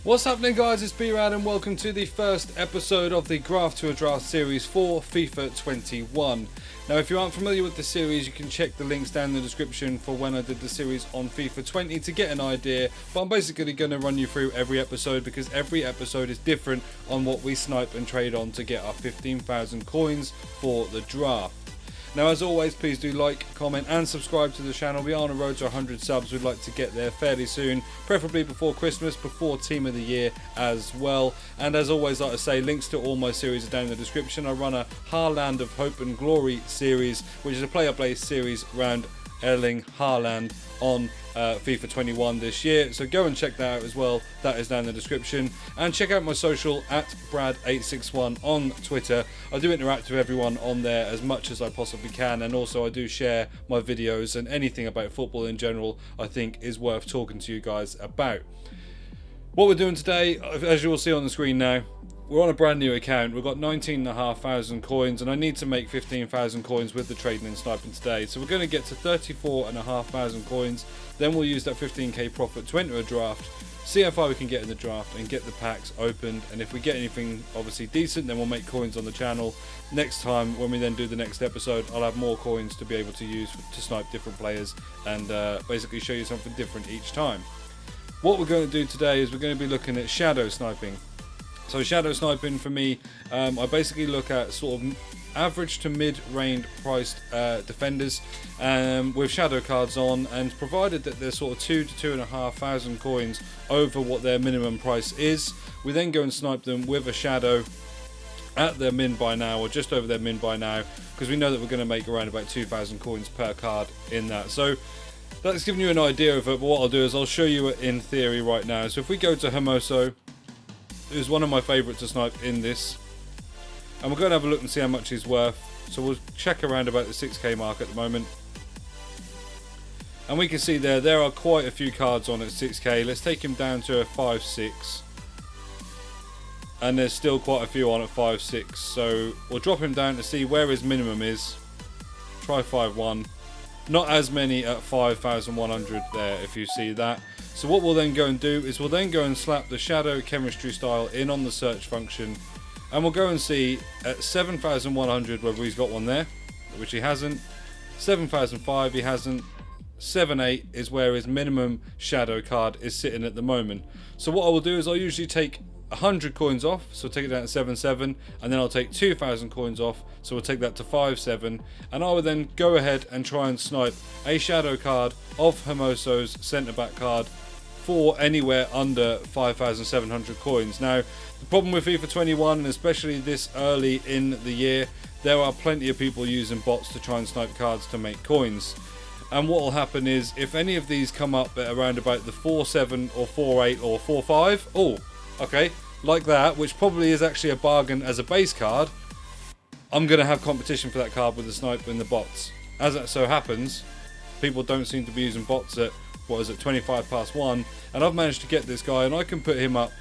What's happening, guys? It's B-RAD and welcome to the first episode of the Graft to a Draft series for FIFA 21. Now, if you aren't familiar with the series, you can check the links down in the description for when I did the series on FIFA 20 to get an idea, but I'm basically going to run you through every episode because every episode is different on what we snipe and trade on to get our 15,000 coins for the draft. Now, as always, please do like, comment and subscribe to the channel. We are on a road to 100 subs. We'd like to get there fairly soon, preferably before Christmas, before Team of the Year as well. And as always, like I say, links to all my series are down in the description. I run a Haaland of Hope and Glory series, which is a player-based series around Erling Haaland on FIFA 21 this year, so go and check that out as well. That is down in the description, and check out my social at Brad861 on Twitter. I do interact with everyone on there as much as I possibly can, and also I do share my videos and anything about football in general I think is worth talking to you guys about. What we're doing today, as you will see on the screen now, we're on a brand new account. We've got 19,500 coins and I need to make 15,000 coins with the trading and sniping today. So we're going to get to 34,500 coins. Then we'll use that 15k profit to enter a draft, see how far we can get in the draft and get the packs opened. And if we get anything obviously decent, then we'll make coins on the channel. Next time, when we then do the next episode, I'll have more coins to be able to use to snipe different players and basically show you something different each time. What we're going to do today is we're going to be looking at shadow sniping. So shadow sniping for me, I basically look at sort of average to mid-range priced defenders with shadow cards on, and provided that they're sort of 2,000 to 2,500 coins over what their minimum price is, we then go and snipe them with a shadow at their min buy now or just over their min buy now, because we know that we're going to make around about 2,000 coins per card in that. So that's giving you an idea of it, but what I'll do is I'll show you it in theory right now. So if we go to Hermoso, who's one of my favourites to snipe in this, and we're going to have a look and see how much he's worth. So we'll check around about the 6k mark at the moment, and we can see there are quite a few cards on at 6k. Let's take him down to a 5.6, and there's still quite a few on at 5.6, so we'll drop him down to see where his minimum is. Try 5.1. Not as many at 5,100 there, if you see that. So what we'll then go and do is we'll then go and slap the shadow chemistry style in on the search function, and we'll go and see at 7,100 whether he's got one there, which he hasn't. 7,005 he hasn't. 7.8 is where his minimum shadow card is sitting at the moment. So what I will do is I'll usually take 100 coins off, so take it down to 7.7, and then I'll take 2,000 coins off, so we'll take that to 5.7, and I will then go ahead and try and snipe a shadow card of Hermoso's centre back card for anywhere under 5,700 coins. Now, the problem with FIFA 21, and especially this early in the year, there are plenty of people using bots to try and snipe cards to make coins. And what will happen is, if any of these come up at around about the 4.7 or 4.8 or 4.5, oh, okay, like that, which probably is actually a bargain as a base card, I'm going to have competition for that card with the snipe and the bots. As that so happens, people don't seem to be using bots at, what is it, 25 past 1, and I've managed to get this guy, and I can put him up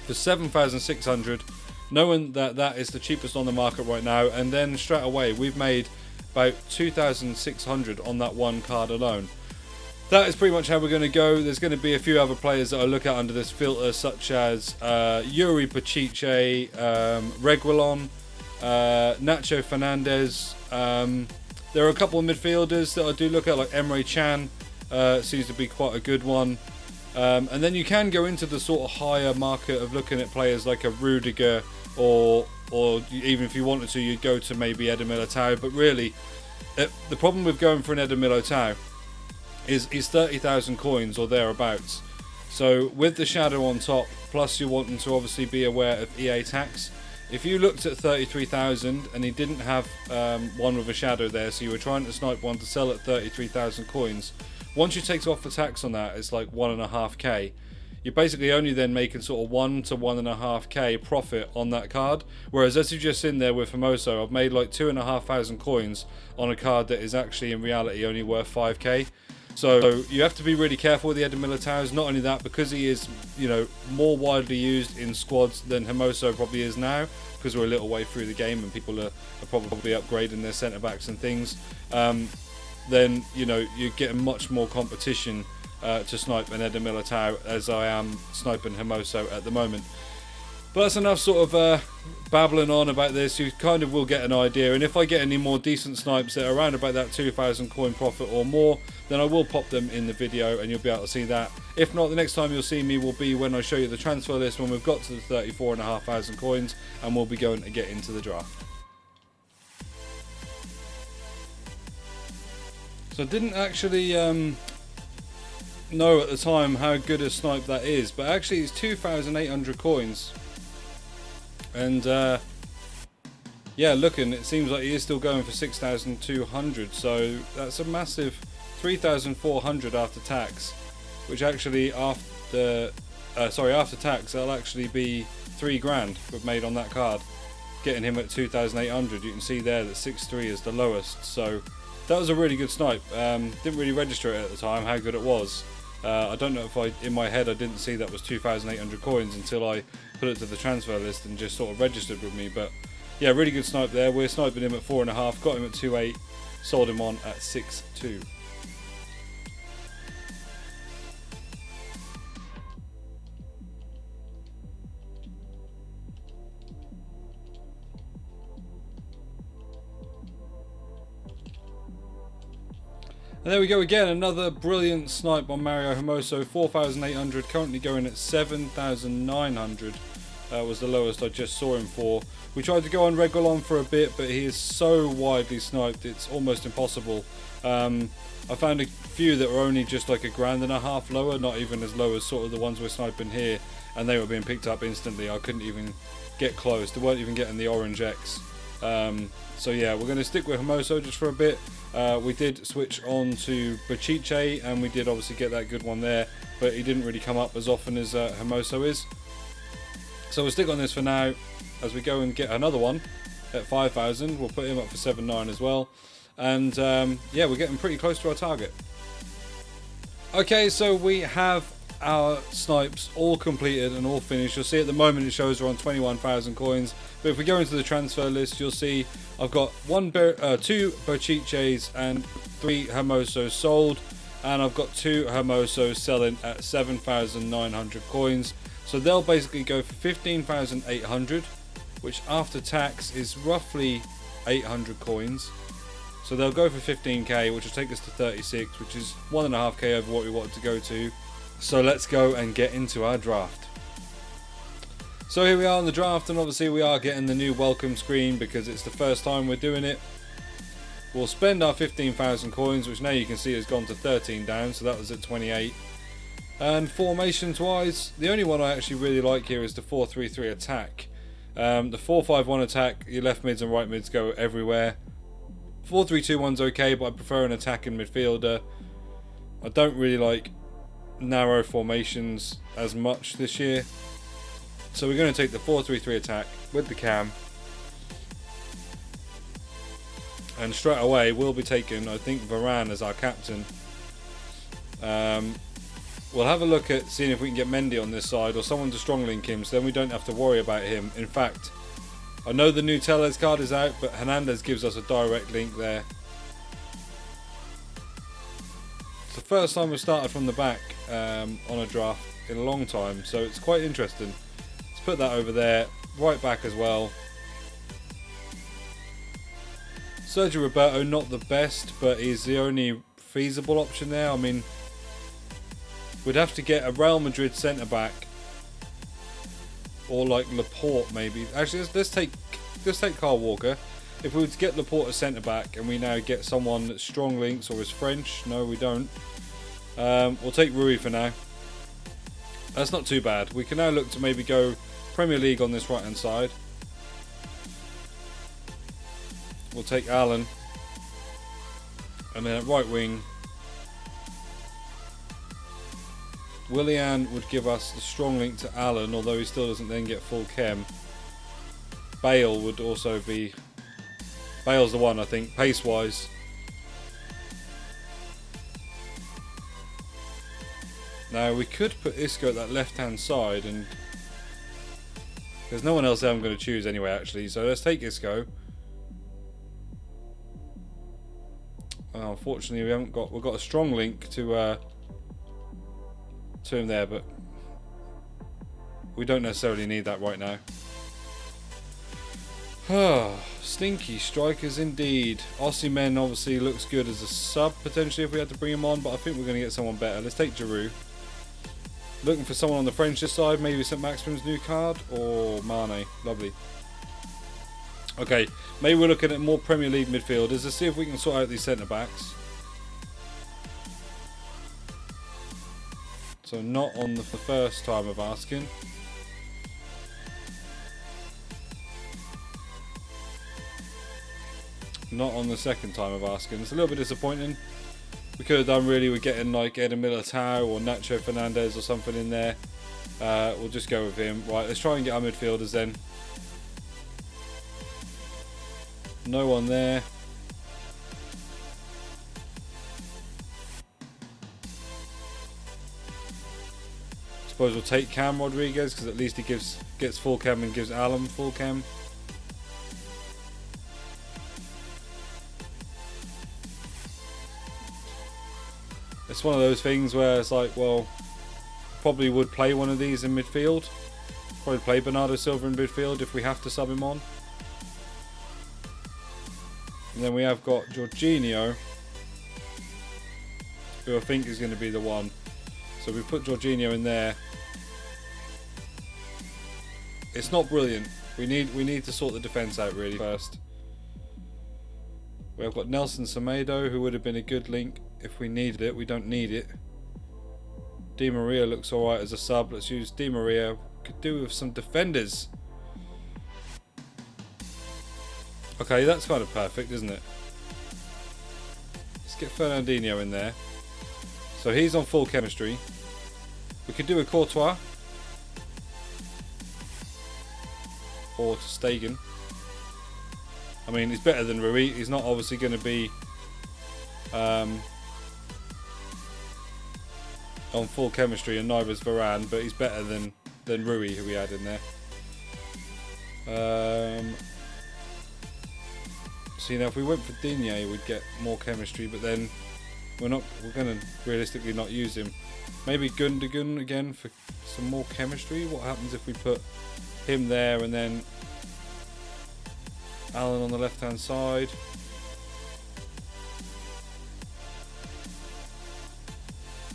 for 7,600, knowing that that is the cheapest on the market right now, and then straight away we've made about 2,600 on that one card alone. That is pretty much how we're going to go. There's going to be a few other players that I look at under this filter, such as Yuri Pachiche, Reguilon, Nacho Fernandez. There are a couple of midfielders that I do look at, like Emre Can. Seems to be quite a good one. And then you can go into the sort of higher market of looking at players like a Rudiger, or even if you wanted to, you'd go to maybe Eder Militao. But really, the problem with going for an Eder Militao is 30,000 coins or thereabouts. So with the shadow on top, plus you're wanting to obviously be aware of EA tax, if you looked at 33,000 and he didn't have one with a shadow there, so you were trying to snipe one to sell at 33,000 coins, once you take off the tax on that, it's like 1.5k. You're basically only then making sort of 1 to 1.5k profit on that card. Whereas as you just seen there with Hermoso, I've made like 2,500 coins on a card that is actually in reality only worth 5k. So you have to be really careful with the Eder Militaos. Not only that, because he is, you know, more widely used in squads than Hermoso probably is now, because we're a little way through the game and people are probably upgrading their centre backs and things. Then, you know, you're getting much more competition to snipe an Eder Militao as I am sniping Hermoso at the moment. But that's enough sort of babbling on about this. You kind of will get an idea, and if I get any more decent snipes that are around about that 2,000 coin profit or more, then I will pop them in the video and you'll be able to see that. If not, the next time you'll see me will be when I show you the transfer list when we've got to the 34,500 coins and we'll be going to get into the draft. So I didn't actually know at the time how good a snipe that is, but actually it's 2,800 coins. And yeah, looking, it seems like he is still going for 6,200, so that's a massive 3,400 after tax, which actually after tax that'll actually be 3 grand we've made on that card, getting him at 2,800. You can see there that 6.3 is the lowest, so that was a really good snipe. Didn't really register it at the time how good it was. I don't know if in my head I didn't see that was 2,800 coins until I put it to the transfer list and just sort of registered with me. But yeah, really good snipe there. We're sniping him at 4.5, got him at 2.8, sold him on at 6.2. And there we go again, another brilliant snipe on Mario Hermoso, 4,800, currently going at 7,900 was the lowest I just saw him for. We tried to go on Regulon for a bit, but he is so widely sniped, it's almost impossible. I found a few that were only just like £1.5 grand lower, not even as low as sort of the ones we're sniping here, and they were being picked up instantly. I couldn't even get close, they weren't even getting the orange X. So yeah, we're going to stick with Hermoso just for a bit. We did switch on to Bachiche, and we did obviously get that good one there, but he didn't really come up as often as Hermoso is. So we'll stick on this for now. As we go and get another one at 5,000, we'll put him up for 7.9 as well. And yeah, we're getting pretty close to our target. Okay, so we have our snipes all completed and all finished. You'll see at the moment it shows we're on 21,000 coins, but if we go into the transfer list, you'll see I've got 2 Bochiches and 3 Hermosos sold, and I've got 2 Hermosos selling at 7,900 coins. So they'll basically go for 15,800, which after tax is roughly 800 coins. So they'll go for 15k, which will take us to 36, which is 1.5k over what we wanted to go to. So let's go and get into our draft. So here we are on the draft, and obviously we are getting the new welcome screen because it's the first time we're doing it. We'll spend our 15,000 coins, which now you can see has gone to 13 down, so that was at 28. And formations wise, the only one I actually really like here is the 4-3-3 attack. The 4-5-1 attack, your left mids and right mids go everywhere. 4-3-2-1's okay, but I prefer an attacking midfielder. I don't really like narrow formations as much this year. So we're going to take the 4-3-3 attack with the cam. And straight away we'll be taking, I think, Varane as our captain. We'll have a look at seeing if we can get Mendy on this side or someone to strong link him, so then we don't have to worry about him. In fact, I know the new Tellez card is out, but Hernandez gives us a direct link there. It's the first time we've started from the back on a draft in a long time, so it's quite interesting. Let's put that over there, right back as well. Sergio Roberto, not the best, but he's the only feasible option there. I mean, we'd have to get a Real Madrid centre back, or like Laporte maybe. Actually, let's take Kyle Walker. If we were to get Laporte a centre back, and we now get someone that's strong links or is French, no, we don't. We'll take Rui for now. That's not too bad. We can now look to maybe go Premier League on this right hand side. We'll take Allen, and then at right wing, Willian would give us the strong link to Allen, although he still doesn't then get full chem. Bale would also be... Bale's the one, I think, pace-wise. Now, we could put Isco at that left-hand side, and there's no one else there I'm going to choose anyway, actually, so let's take Isco. Unfortunately, we've got a strong link to to him there, but we don't necessarily need that right now. Stinky strikers indeed. Osimhen obviously looks good as a sub potentially if we had to bring him on, but I think we're going to get someone better. Let's take Giroud. Looking for someone on the French this side, maybe St. Maximin's new card or Mane. Lovely. Okay, maybe we're looking at more Premier League midfielders. Let's see if we can sort out these centre backs. So not on the first time of asking. Not on the second time of asking. It's a little bit disappointing. We could have done really with getting like Eden Militao or Nacho Fernandez or something in there. We'll just go with him. Right, let's try and get our midfielders then. No one there. Suppose we'll take Cam Rodriguez because at least he gets full chem and gives Alan full chem. It's one of those things where it's like, well, probably would play one of these in midfield. Probably play Bernardo Silva in midfield if we have to sub him on. And then we have got Jorginho, who I think is going to be the one. So we put Jorginho in there. It's not brilliant. We need to sort the defence out really first. We've got Nelson Semedo, who would have been a good link if we needed it. We don't need it. Di Maria looks alright as a sub. Let's use Di Maria. Could do with some defenders. Okay, that's kind of perfect, isn't it? Let's get Fernandinho in there. So he's on full chemistry. We could do a Courtois. Or Stegen. I mean, he's better than Rui. He's not obviously going to be on full chemistry, and neither is Varane, but he's better than Rui, who we had in there. See, now if we went for Digne, we'd get more chemistry, but then we're going to realistically not use him. Maybe Gundogan again for some more chemistry. What happens if we put him there and then Alan on the left hand side?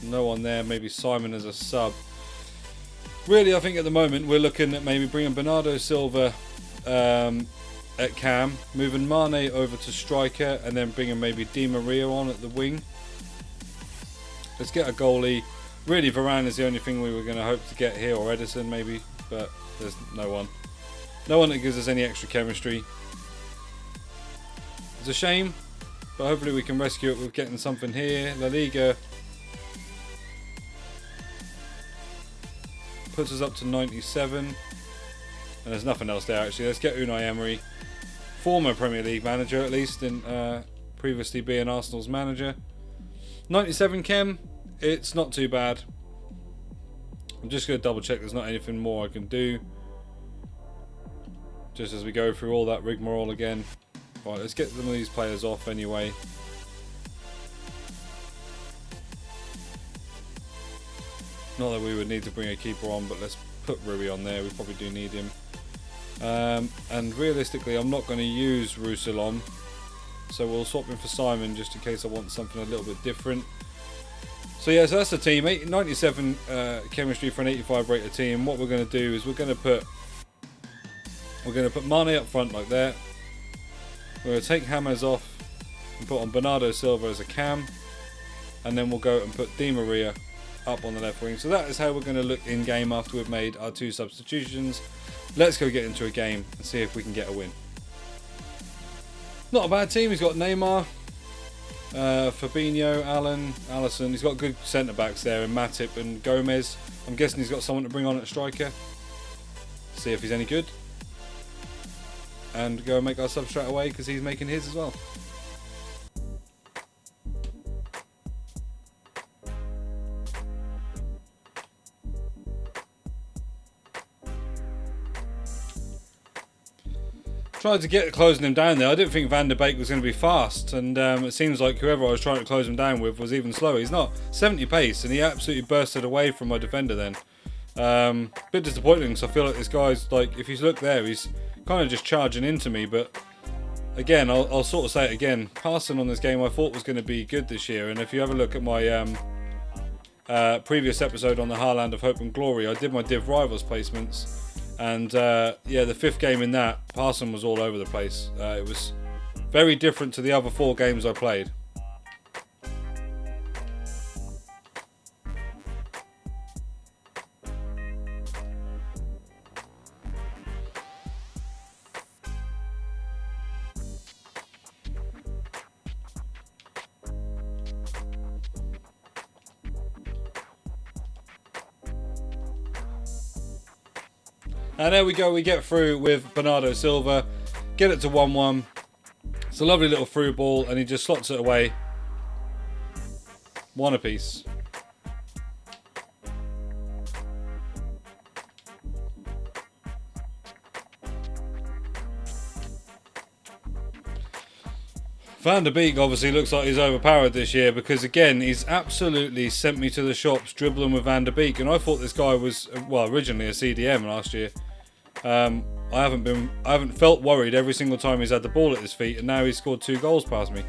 No one there. Maybe Simon as a sub. Really, I think at the moment we're looking at maybe bringing Bernardo Silva at cam, moving Mane over to striker, and then bringing maybe Di Maria on at the wing. Let's get a goalie. Really, Varane is the only thing we were going to hope to get here, or Edison maybe, but there's no one. No one that gives us any extra chemistry. It's a shame, but hopefully we can rescue it with getting something here. La Liga puts us up to 97, and there's nothing else there actually. Let's get Unai Emery, former Premier League manager at least, and previously being Arsenal's manager. 97 chem, it's not too bad. I'm just going to double check there's not anything more I can do, just as we go through all that rigmarole again. Right, let's get some of these players off anyway. Not that we would need to bring a keeper on, but let's put Rui on there. We probably do need him. And realistically, I'm not going to use Roussillon, so we'll swap him for Simon just in case I want something a little bit different. So yeah, so that's the team. 97 chemistry for an 85 rated team. What we're going to do is we're going to put Mane up front like that. We're going to take Hammers off and put on Bernardo Silva as a cam, and then we'll go and put Di Maria up on the left wing. So that is how we're going to look in game after we've made our two substitutions. Let's go get into a game and see if we can get a win. Not a bad team. He's got Neymar, Fabinho, Allen, Alisson. He's got good centre backs there in Matip and Gomez. I'm guessing he's got someone to bring on at striker. See if he's any good. And go and make our sub straight away because he's making his as well. tried to get closing him down there. I didn't think Van der Beek was going to be fast, and it seems like whoever I was trying to close him down with was even slower. He's not 70 pace, and he absolutely bursted away from my defender then. Bit disappointing, because I feel like this guy's, like, if you look there, he's kind of just charging into me, but again, I'll sort of say it again. Passing on this game I thought was going to be good this year, and if you have a look at my previous episode on the Haaland of Hope and Glory, I did my Div Rivals placements. And yeah, the 5th game in that, passing was all over the place. It was very different to the other 4 games I played. And there we go, we get through with Bernardo Silva, get it to 1-1. It's a lovely little through ball, and he just slots it away. 1 apiece. Van der Beek obviously looks like he's overpowered this year, because again, he's absolutely sent me to the shops dribbling with Van der Beek, and I thought this guy was, well, originally a CDM last year. I haven't felt worried every single time he's had the ball at his feet, and now he's scored 2 goals past me.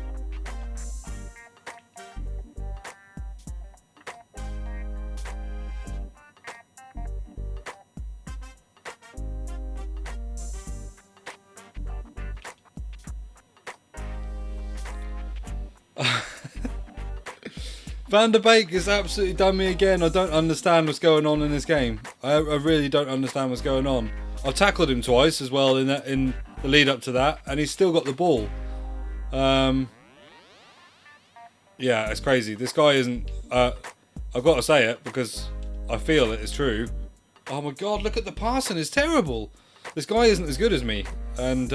Van der Beek has absolutely done me again. I don't understand what's going on in this game. I really don't understand what's going on. I've tackled him twice as well in the lead up to that, and he's still got the ball. Yeah, it's crazy. This guy isn't... I've got to say it because I feel it is true. Oh my god, look at the passing. It's terrible. This guy isn't as good as me. And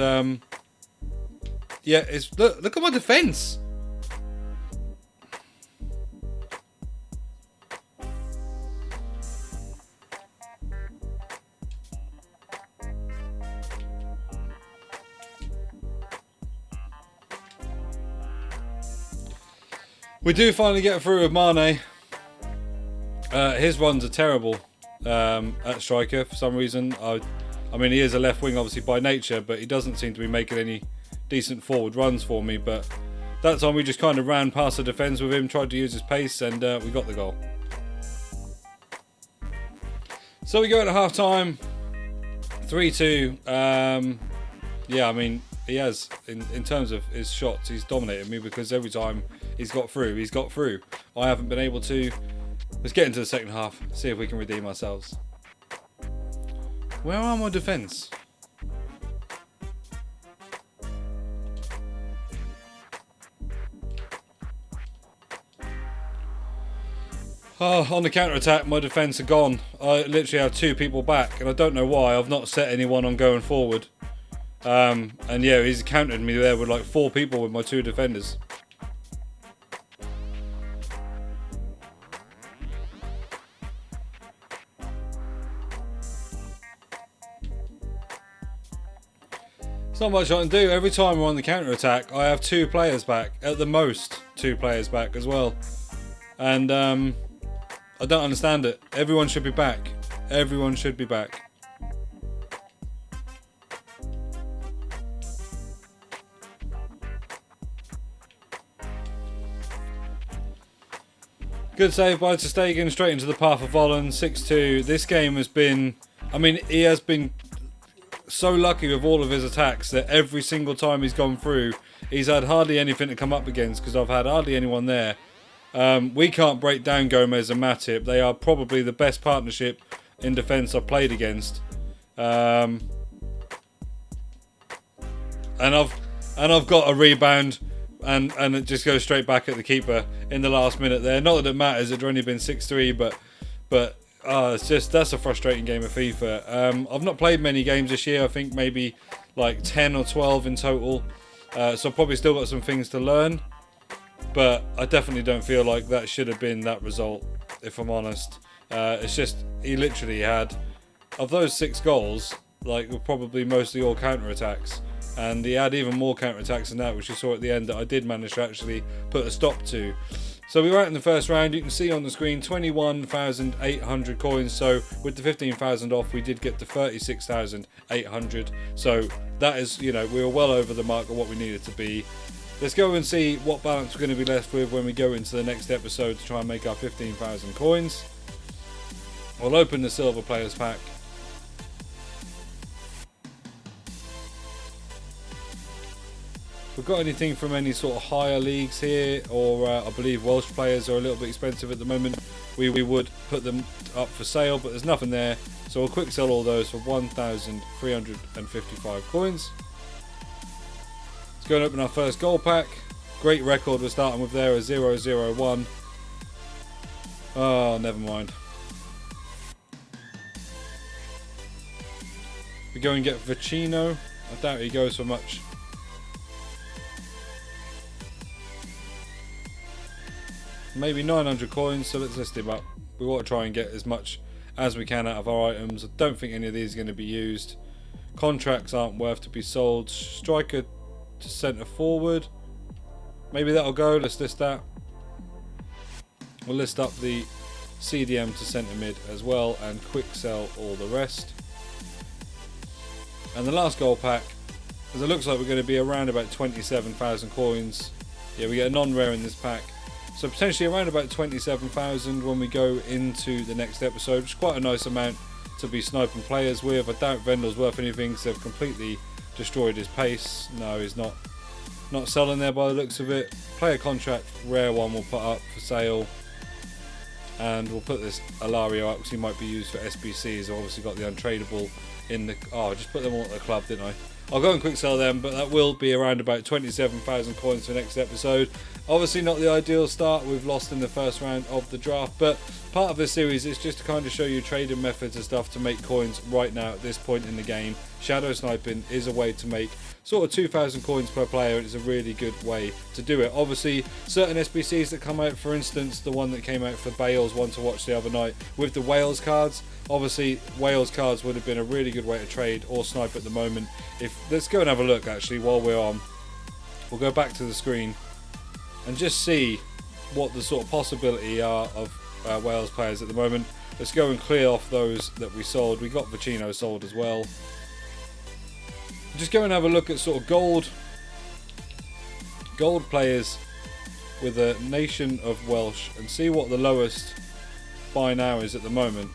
yeah, look at my defence. We do finally get through with Mane. His runs are terrible at striker for some reason. I mean, he is a left wing obviously by nature, but he doesn't seem to be making any decent forward runs for me. But that time we just kind of ran past the defence with him, tried to use his pace, and we got the goal. So we go to half time, 3-2. Yeah, I mean, he has, in terms of his shots, he's dominated me, because every time he's got through. I haven't been able to. Let's get into the second half, see if we can redeem ourselves. Where are my defence? Oh, on the counter-attack, my defence are gone. I literally have 2 people back, and I don't know why. I've not set anyone on going forward. And yeah, he's countered me there with like 4 people with my 2 defenders. Not much I can do. Every time we're on the counter attack, I have 2 players back, at the most 2 players back as well, and I don't understand it. Everyone should be back. Everyone should be back. Good save by ter Stegen, straight into the path of Volland. 6-2. This game has been, I mean, he has been so lucky with all of his attacks that every single time he's gone through, he's had hardly anything to come up against, because I've had hardly anyone there. We can't break down Gomez and Matip. They are probably the best partnership in defence I've played against. And I've got a rebound, and it just goes straight back at the keeper in the last minute there. Not that it matters, it'd only been 6-3, but it's just, that's a frustrating game of FIFA. I've not played many games this year. I think maybe like 10 or 12 in total. So I've probably still got some things to learn. But I definitely don't feel like that should have been that result, if I'm honest. It's just, he literally had, of those 6 goals, like, were probably mostly all counter-attacks. and he had even more counterattacks than that, which you saw at the end that I did manage to actually put a stop to. So we were out in the first round. You can see on the screen 21,800 coins. So with the 15,000 off, we did get to 36,800. So that is, you know, we were well over the mark of what we needed to be. Let's go and see what balance we're going to be left with when we go into the next episode to try and make our 15,000 coins. We'll open the silver players pack. If we've got anything from any sort of higher leagues here, or I believe Welsh players are a little bit expensive at the moment, we would put them up for sale, but there's nothing there, so we'll quick sell all those for 1,355 coins. Let's go and open our first gold pack. Great record we're starting with there, a 001. Oh, never mind. We go and get Vicino. I doubt he goes for much. Maybe 900 coins, so let's list him up. We want to try and get as much as we can out of our items. I don't think any of these are going to be used. Contracts aren't worth to be sold. Striker to centre forward. Maybe that'll go. Let's list that. We'll list up the CDM to centre mid as well and quick sell all the rest. And the last gold pack, as it looks like we're going to be around about 27,000 coins. Yeah, we get a non-rare in this pack. So potentially around about 27,000 when we go into the next episode, which is quite a nice amount to be sniping players with. I doubt Vendor's worth anything because they've completely destroyed his pace. No, he's not selling there by the looks of it. Player contract, rare one we'll put up for sale. And we'll put this Alario up because he might be used for SBCs. I've obviously got the untradeable in the... Oh, I just put them all at the club, didn't I? I'll go and quick sell them, but that will be around about 27,000 coins for next episode. Obviously not the ideal start. We've lost in the first round of the draft, but part of this series is just to kind of show you trading methods and stuff to make coins right now at this point in the game. Shadow sniping is a way to make sort of 2,000 coins per player, and it's a really good way to do it. Obviously, certain SBCs that come out, for instance, the one that came out for Bale's one to watch the other night with the Wales cards. Obviously, Wales cards would have been a really good way to trade or snipe at the moment. Let's go and have a look actually while we're on. We'll go back to the screen and just see what the sort of possibility are of Wales players at the moment. Let's go and clear off those that we sold. We got Vicino sold as well. Just go and have a look at sort of gold players with a nation of Welsh and see what the lowest buy now is at the moment.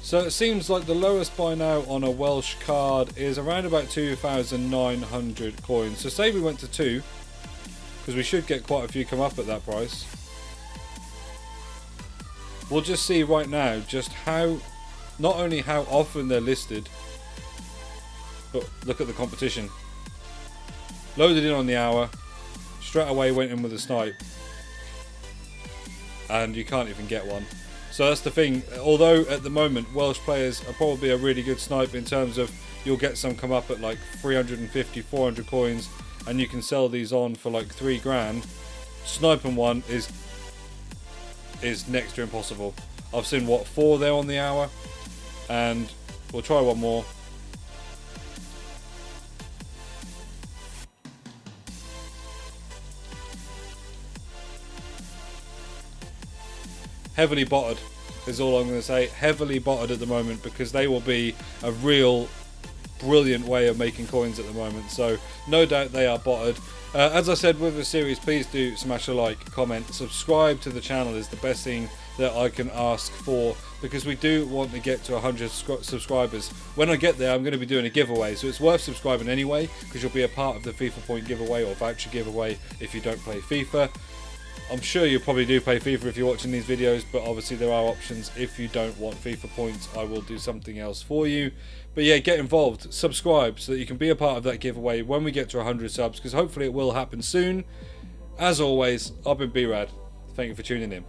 So it seems like the lowest buy now on a Welsh card is around about 2,900 coins. So say we went to 2, because we should get quite a few come up at that price. We'll just see right now just how, not only how often they're listed, but look at the competition. Loaded in on the hour, straight away went in with a snipe, and you can't even get one. So that's the thing, although at the moment Welsh players are probably a really good snipe in terms of you'll get some come up at like 350, 400 coins and you can sell these on for like 3 grand. Sniping one is next to impossible. I've seen what, 4 there on the hour, and we'll try one more. Heavily botted is all I'm going to say. Heavily botted at the moment, because they will be a real brilliant way of making coins at the moment. So no doubt they are botted. As I said with the series, please do smash a like, comment, subscribe to the channel is the best thing that I can ask for, because we do want to get to 100 subscribers. When I get there, I'm going to be doing a giveaway, so it's worth subscribing anyway, because you'll be a part of the FIFA point giveaway or voucher giveaway if you don't play FIFA. I'm sure you probably do play FIFA if you're watching these videos, but obviously there are options. If you don't want FIFA points, I will do something else for you. But yeah, get involved, subscribe, so that you can be a part of that giveaway when we get to 100 subs, because hopefully it will happen soon. As always, I've been B-RAD. Thank you for tuning in.